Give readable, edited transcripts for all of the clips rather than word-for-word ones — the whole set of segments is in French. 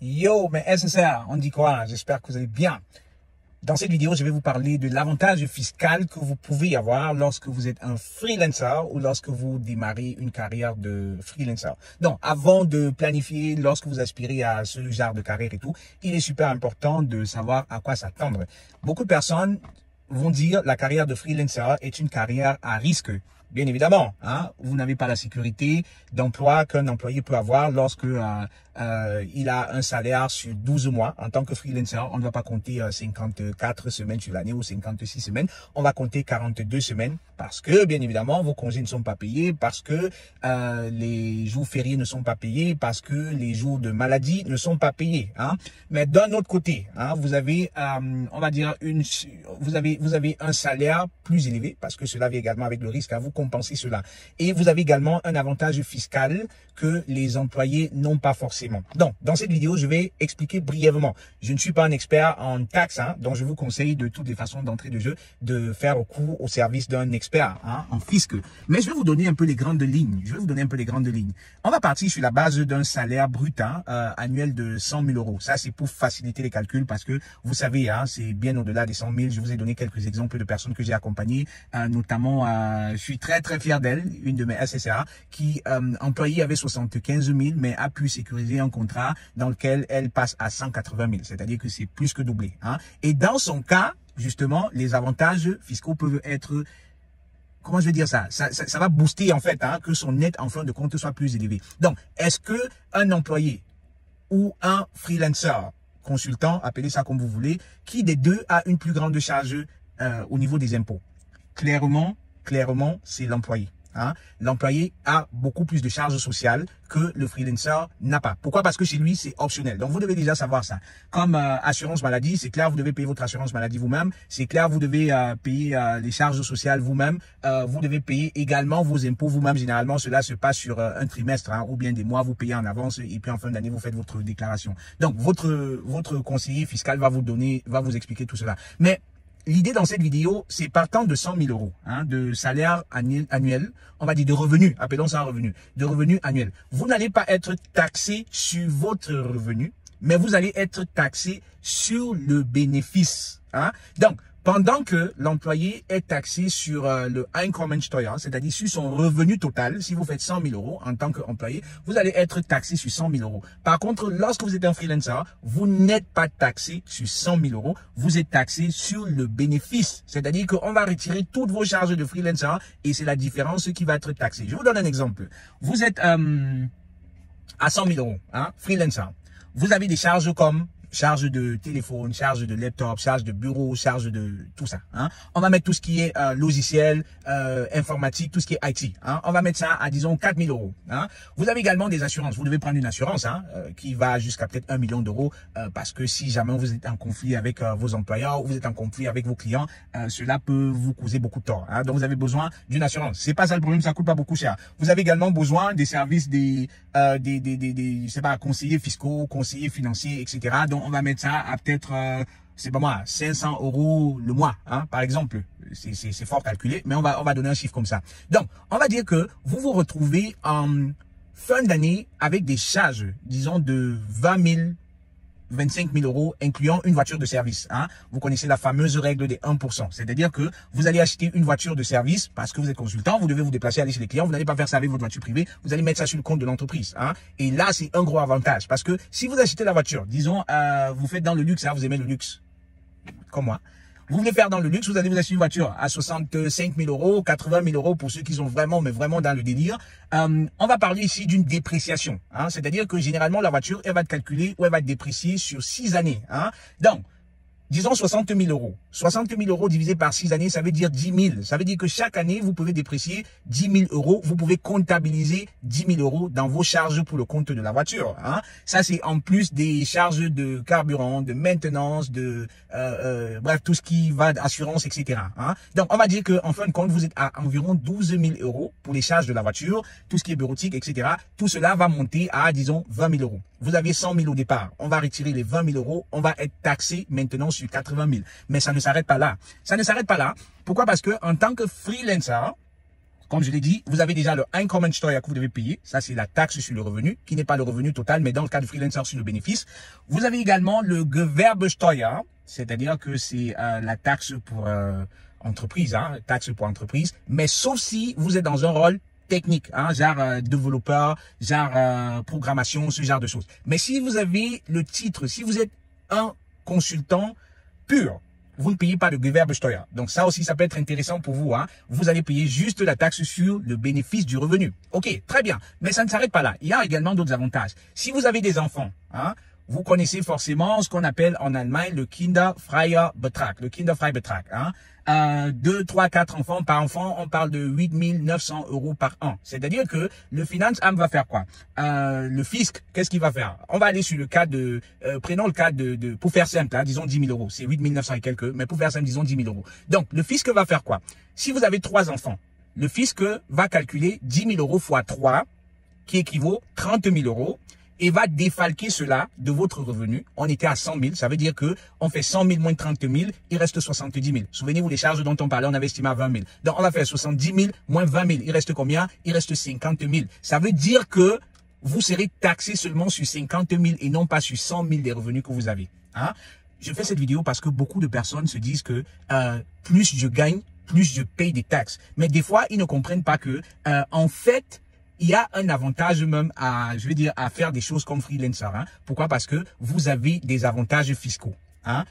Yo, mais SSR, on dit quoi? J'espère que vous allez bien. Dans cette vidéo, je vais vous parler de l'avantage fiscal que vous pouvez avoir lorsque vous êtes un freelancer ou lorsque vous démarrez une carrière de freelancer. Donc, avant de planifier, lorsque vous aspirez à ce genre de carrière et tout, il est super important de savoir à quoi s'attendre. Beaucoup de personnes vont dire la carrière de freelancer est une carrière à risque. Bien évidemment, hein, vous n'avez pas la sécurité d'emploi qu'un employé peut avoir lorsque il a un salaire sur 12 mois. En tant que freelancer, on ne va pas compter 54 semaines sur l'année ou 56 semaines. On va compter 42 semaines parce que, bien évidemment, vos congés ne sont pas payés, parce que les jours fériés ne sont pas payés, parce que les jours de maladie ne sont pas payés. Hein. Mais d'un autre côté, hein, vous avez, on va dire, vous avez un salaire plus élevé parce que cela vient également avec le risque à vous compenser cela. Et vous avez également un avantage fiscal que les employés n'ont pas forcément. Donc, dans cette vidéo, je vais expliquer brièvement. Je ne suis pas un expert en taxes, hein, donc je vous conseille de toutes les façons d'entrée de jeu de faire recours au service d'un expert hein, en fisc. Mais je vais vous donner un peu les grandes lignes. On va partir sur la base d'un salaire brut hein, annuel de 100 000 euros. Ça, c'est pour faciliter les calculs parce que vous savez, hein, c'est bien au-delà des 100 000. Je vous ai donné quelques exemples de personnes que j'ai accompagnées, notamment, je suis très fier d'elle, une de mes SSA, qui employée avait 75 000, mais a pu sécuriser un contrat dans lequel elle passe à 180 000. C'est-à-dire que c'est plus que doublé. Hein. Et dans son cas, justement, les avantages fiscaux peuvent être... Comment je vais dire ça? Ça va booster en fait hein, que son net en fin de compte soit plus élevé. Donc, est-ce que un employé ou un freelancer, consultant, appelez ça comme vous voulez, qui des deux a une plus grande charge au niveau des impôts? Clairement, c'est l'employé. Hein. L'employé a beaucoup plus de charges sociales que le freelancer n'a pas. Pourquoi? Parce que chez lui, c'est optionnel. Donc, vous devez déjà savoir ça. Comme assurance maladie, c'est clair, vous devez payer votre assurance maladie vous-même. C'est clair, vous devez payer les charges sociales vous-même. Vous devez payer également vos impôts vous-même. Généralement, cela se passe sur un trimestre hein, ou bien des mois. Vous payez en avance et puis en fin d'année, vous faites votre déclaration. Donc, votre conseiller fiscal va vous expliquer tout cela. Mais l'idée dans cette vidéo, c'est partant de 100 000 euros hein, de salaire annuel, on va dire de revenus, appelons ça un revenu, de revenus annuels. Vous n'allez pas être taxé sur votre revenu, mais vous allez être taxé sur le bénéfice. Hein. Donc, pendant que l'employé est taxé sur le Einkommensteuer, c'est-à-dire sur son revenu total, si vous faites 100 000 euros en tant qu'employé, vous allez être taxé sur 100 000 euros. Par contre, lorsque vous êtes un freelancer, vous n'êtes pas taxé sur 100 000 euros, vous êtes taxé sur le bénéfice. C'est-à-dire qu'on va retirer toutes vos charges de freelancer et c'est la différence qui va être taxée. Je vous donne un exemple. Vous êtes à 100 000 euros, hein, freelancer. Vous avez des charges comme charge de téléphone, charge de laptop, charge de bureau, charge de tout ça. Hein. On va mettre tout ce qui est logiciel, informatique, tout ce qui est IT. Hein. On va mettre ça à, disons, 4 000 euros. Hein. Vous avez également des assurances. Vous devez prendre une assurance hein, qui va jusqu'à peut-être 1 million d'euros parce que si jamais vous êtes en conflit avec vos employeurs ou vous êtes en conflit avec vos clients, cela peut vous causer beaucoup de tort. Hein. Donc, vous avez besoin d'une assurance. C'est pas ça le problème, ça coûte pas beaucoup cher. Vous avez également besoin des services des je sais pas, conseillers fiscaux, conseillers financiers, etc. Donc, on va mettre ça à peut-être, c'est pas moi, 500 euros le mois, hein, par exemple. C'est fort calculé, mais on va donner un chiffre comme ça. Donc, on va dire que vous vous retrouvez en fin d'année avec des charges, disons, de 20 000, 25 000 euros, incluant une voiture de service. Hein. Vous connaissez la fameuse règle des 1%. C'est-à-dire que vous allez acheter une voiture de service parce que vous êtes consultant, vous devez vous déplacer, aller chez les clients, vous n'allez pas faire ça avec votre voiture privée, vous allez mettre ça sur le compte de l'entreprise. Hein. Et là, c'est un gros avantage parce que si vous achetez la voiture, disons, vous faites dans le luxe, hein, vous aimez le luxe, comme moi. Vous voulez faire dans le luxe, vous allez vous acheter une voiture à 65 000 euros, 80 000 euros pour ceux qui sont vraiment, mais vraiment dans le délire. On va parler ici d'une dépréciation. Hein, c'est-à-dire que généralement, la voiture, elle va être calculée ou elle va être dépréciée sur 6 années. Hein. Donc, disons 60 000 euros. 60 000 euros divisé par 6 années, ça veut dire 10 000. Ça veut dire que chaque année, vous pouvez déprécier 10 000 euros. Vous pouvez comptabiliser 10 000 euros dans vos charges pour le compte de la voiture. Hein. Ça, c'est en plus des charges de carburant, de maintenance, de bref, tout ce qui va d'assurance, etc. Hein. Donc, on va dire qu'en fin de compte, vous êtes à environ 12 000 euros pour les charges de la voiture, tout ce qui est bureautique, etc. Tout cela va monter à, disons, 20 000 euros. Vous aviez 100 000 au départ. On va retirer les 20 000 euros. On va être taxé maintenant sur 80 000. Mais ça ne s'arrête pas là. Ça ne s'arrête pas là. Pourquoi? Parce que en tant que freelancer, Comme je l'ai dit, vous avez déjà le Einkommensteuer que vous devez payer. Ça, c'est la taxe sur le revenu, qui n'est pas le revenu total, mais dans le cas de freelancer sur le bénéfice. Vous avez également le Gewerbesteuer, c'est-à-dire que c'est la taxe pour entreprise, hein, taxe pour entreprise, mais sauf si vous êtes dans un rôle technique, hein, genre développeur, genre programmation, ce genre de choses. Mais si vous avez le titre, si vous êtes un consultant pur, vous ne payez pas de Gewerbesteuer. Donc ça aussi, ça peut être intéressant pour vous. Hein. Vous allez payer juste la taxe sur le bénéfice du revenu. Ok, très bien. Mais ça ne s'arrête pas là. Il y a également d'autres avantages. Si vous avez des enfants, hein, vous connaissez forcément ce qu'on appelle en Allemagne le Kinderfreibetrag. Le Kinderfreibetrag. Hein. 2, 3, 4 enfants par enfant, on parle de 8 900 € par an. C'est-à-dire que le Finanzamt va faire quoi? Le fisc, qu'est-ce qu'il va faire? On va aller sur le cas de, prenons le cas de pour faire simple, hein, disons 10 000 €. C'est 8 900 et quelques, mais pour faire simple, disons 10 000 €. Donc, le fisc va faire quoi? Si vous avez 3 enfants, le fisc va calculer 10 000 € fois 3, qui équivaut 30 000 €. Et va défalquer cela de votre revenu. On était à 100 000, ça veut dire que on fait 100 000 moins 30 000, il reste 70 000. Souvenez-vous les charges dont on parlait, on avait estimé à 20 000. Donc on va faire 70 000 moins 20 000, il reste combien? Il reste 50 000. Ça veut dire que vous serez taxé seulement sur 50 000 et non pas sur 100 000 des revenus que vous avez. Hein? Je fais cette vidéo parce que beaucoup de personnes se disent que plus je gagne, plus je paye des taxes. Mais des fois, ils ne comprennent pas que en fait, il y a un avantage même à, je veux dire, à faire des choses comme freelancer. Hein. Pourquoi? Parce que vous avez des avantages fiscaux. Hein.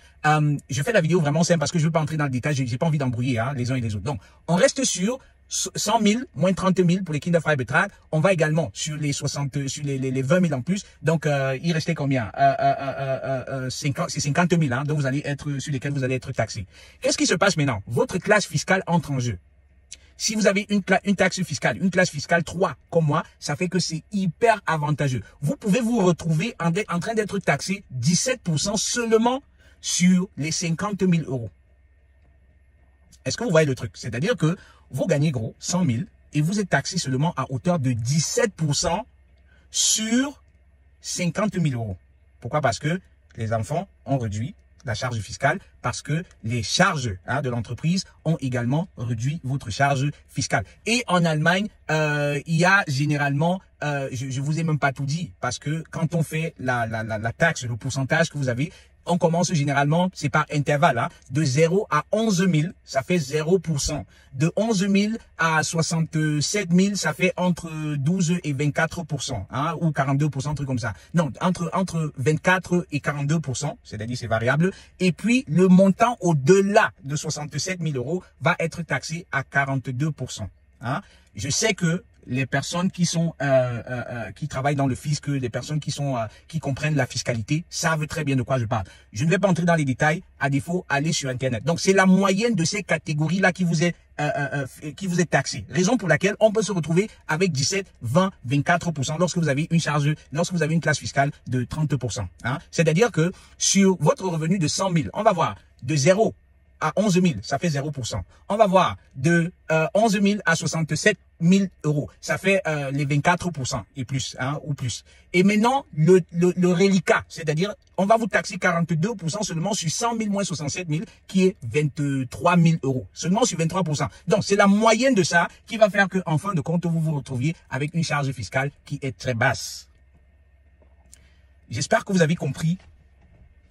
Je fais la vidéo vraiment simple parce que je ne veux pas entrer dans le détail. J'ai pas envie d'embrouiller hein, les uns et les autres. Donc, on reste sur 100 000 moins 30 000 pour les Kinderfreibetrag. On va également sur les 60, sur les 20 000 en plus. Donc, il restait combien? C'est 50 000. Hein, donc, vous allez être sur lesquels vous allez être taxé. Qu'est-ce qui se passe maintenant? Votre classe fiscale entre en jeu. Si vous avez une taxe fiscale, une classe fiscale 3 comme moi, ça fait que c'est hyper avantageux. Vous pouvez vous retrouver en train d'être taxé 17% seulement sur les 50 000 €. Est-ce que vous voyez le truc? C'est-à-dire que vous gagnez gros 100 000 et vous êtes taxé seulement à hauteur de 17% sur 50 000 €. Pourquoi? Parce que les enfants ont réduit la charge fiscale parce que les charges de l'entreprise ont également réduit votre charge fiscale. Et en Allemagne, il y a généralement, je vous ai même pas tout dit, parce que quand on fait la taxe, le pourcentage que vous avez, on commence généralement, c'est par intervalle, hein, de 0 à 11 000, ça fait 0%. De 11 000 à 67 000, ça fait entre 12 et 24%, hein, ou 42%, un truc comme ça. Non, entre 24 et 42%, c'est-à-dire c'est variable. Et puis, le montant au-delà de 67 000 € va être taxé à 42%. Hein. Je sais que les personnes qui sont qui travaillent dans le fisc, les personnes qui comprennent la fiscalité savent très bien de quoi je parle. Je ne vais pas entrer dans les détails, à défaut, allez sur internet. Donc c'est la moyenne de ces catégories-là qui vous est taxé. Raison pour laquelle on peut se retrouver avec 17, 20, 24% lorsque vous avez une classe fiscale de 30%. Hein. C'est-à-dire que sur votre revenu de 100 000, on va voir de 0 à 11 000, ça fait 0%. On va voir de 11 000 à 67 000 €, ça fait les 24% et plus, hein, ou plus. Et maintenant, le reliquat, c'est-à-dire, on va vous taxer 42% seulement sur 100 000 moins 67 000, qui est 23 000 €. Seulement sur 23%. Donc, c'est la moyenne de ça qui va faire que, en fin de compte, vous vous retrouviez avec une charge fiscale qui est très basse. J'espère que vous avez compris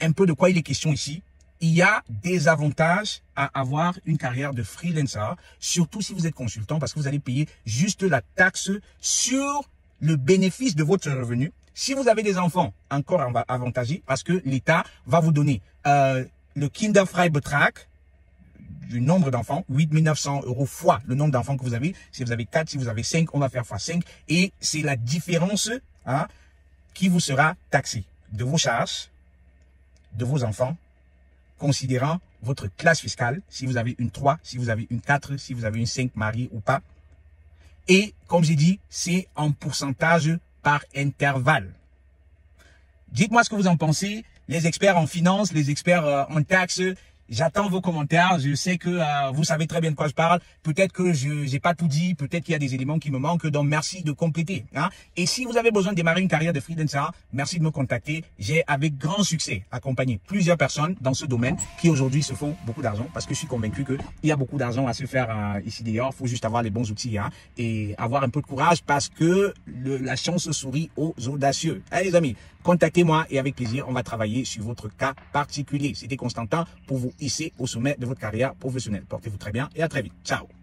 un peu de quoi il est question ici. Il y a des avantages à avoir une carrière de freelancer, surtout si vous êtes consultant, parce que vous allez payer juste la taxe sur le bénéfice de votre revenu. Si vous avez des enfants, encore avantagé, parce que l'État va vous donner le Kinderfreibetrag, du nombre d'enfants, 8 900 € fois le nombre d'enfants que vous avez. Si vous avez 4, si vous avez 5, on va faire fois 5. Et c'est la différence hein, qui vous sera taxée de vos charges, de vos enfants, considérant votre classe fiscale, si vous avez une 3, si vous avez une 4, si vous avez une 5 mariée ou pas. Et comme j'ai dit, c'est en pourcentage par intervalle. Dites-moi ce que vous en pensez. Les experts en finance, les experts en taxes, J'attends vos commentaires. Je sais que vous savez très bien de quoi je parle. Peut-être que je n'ai pas tout dit. Peut-être qu'il y a des éléments qui me manquent. Donc, merci de compléter. Hein. Et si vous avez besoin de démarrer une carrière de freelancer, merci de me contacter. J'ai avec grand succès accompagné plusieurs personnes dans ce domaine qui aujourd'hui se font beaucoup d'argent parce que je suis convaincu qu'il y a beaucoup d'argent à se faire ici dehors. Il faut juste avoir les bons outils hein, et avoir un peu de courage parce que la chance sourit aux audacieux. Allez les amis, contactez-moi et avec plaisir, on va travailler sur votre cas particulier. C'était Constantin pour vous hisser au sommet de votre carrière professionnelle. Portez-vous très bien et à très vite. Ciao.